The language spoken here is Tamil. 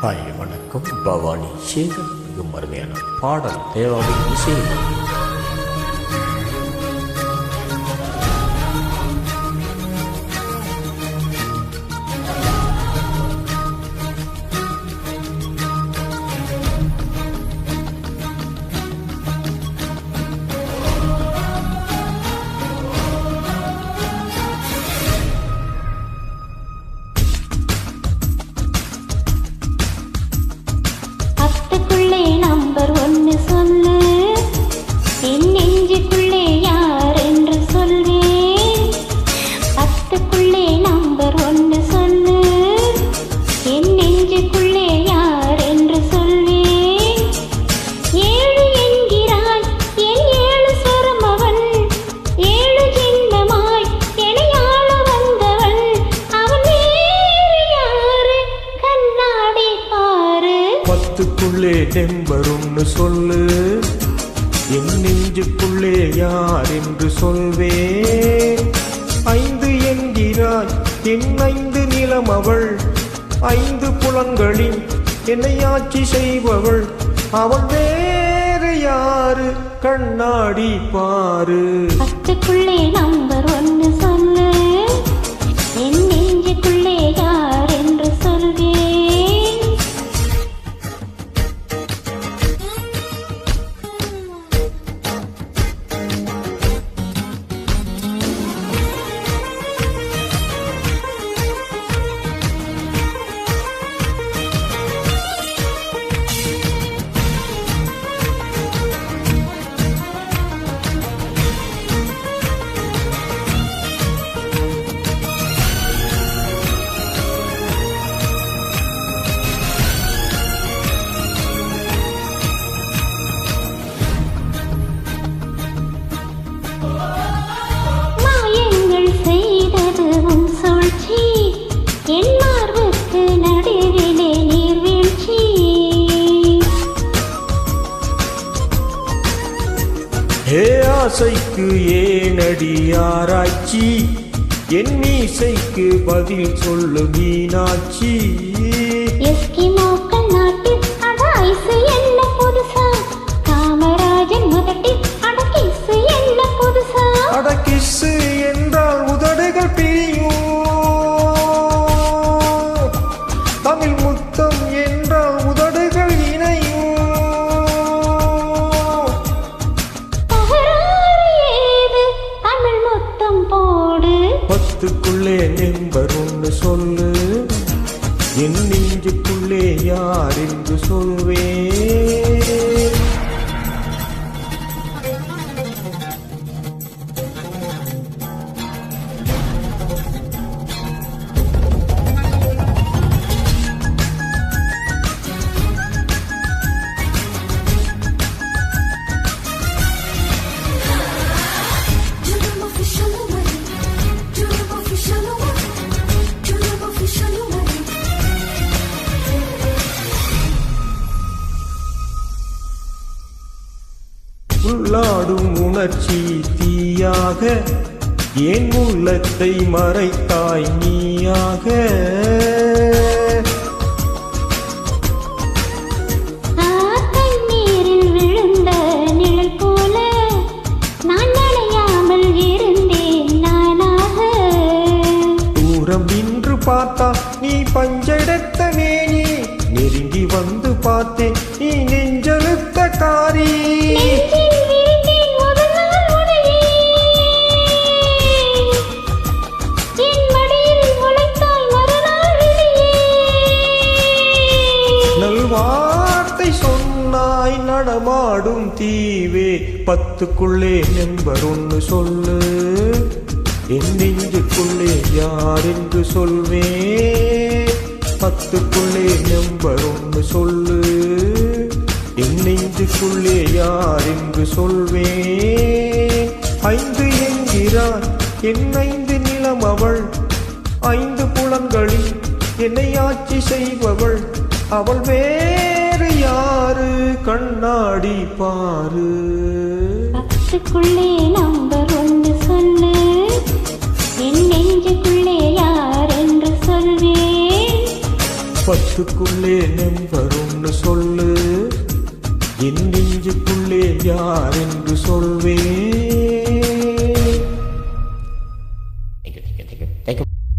ஹாய் வணக்கம். பவானி சேகர் மிகவும் அருமையான பாடல் தேவாவை இசையில். பத்துக்குள்ளே நம்பர் ஒன்னு சொல்லு, என் நெஞ்சுக்குள்ளே யார் என்று சொல்வேன். ஐந்து என்கிறாய் என் ஐந்து நிலம் அவள், ஐந்து புலன்களில் என்னை ஆட்சி செய்பவள். அவள் வேறு யாரு கண்ணாடி பாரு. பத்துக்குள்ளே நம்பர் ஒன்னு சொல்லு, என் நெஞ்சுக்குள்ளே யார் என்று சொல்வேன். ஏ ஆசைக்கு ஏனடி ஆராய்ச்சி, என் மீசைக்கு பதில் சொல்லு மீனாட்சி. எஸ்கிமோக்கள் நாட்டில் அட ஐசு என்ன புதுசா, காமராஜன் முதட்டில் அட கிசு என்ன புதுசா. அட கிசு என்றால் உதடுகள் பிரியும், தமிழ் முத்தம் என்றால் உதடுகள் இணையும். பத்துக்குள்ளே நம்பர் ஒன்னு சொல்லு, என் நெஞ்சுக்குள்ளே யார் என்று சொல்வேன். உள்ளாடும் உணர்ச்சி தீயாக என் உள்ளத்தை மறைத்தாய் நீயாக. தண்ணீரில் விழுந்த நிழல் போல நான் நனையாமல் இருந்தேன் நானாக. தூரம் நின்று பார்த்தா நீ பஞ்செடுத்த மேனி, நெருங்கி வந்து பார்த்தேன் நீ நெஞ்செழுத்த காரி. நல்வார்த்தை சொன்னாய் நடமாடும் தீவே. பத்துக்குள்ளே நம்பர் ஒன்னு சொல்லு, என் நெஞ்சுக்குள்ளே யார் என்று சொல்வேன். பத்துக்குள்ளே நம்பர் ஒன்னு சொல்லு, என் நெஞ்சுக்குள்ளே யார் என்று சொல்வேன். ஐந்து என்கிறார் என் ஐந்து நிலம் அவள், ஐந்து புலன்களில் என்னை ஆட்சி செய்பவள். அவள் வேறு யாரு கண்ணாடி பாரு. பத்துக்குள்ளே நம்பர் ஒன்னு சொல்லு, என் நெஞ்சுக்குள்ளே யார் என்று சொல்வேன். பத்துக்குள்ளே நம்பர் ஒன்னு சொல்லு, என் நெஞ்சுக்குள்ளே யார் என்று சொல்வேன்.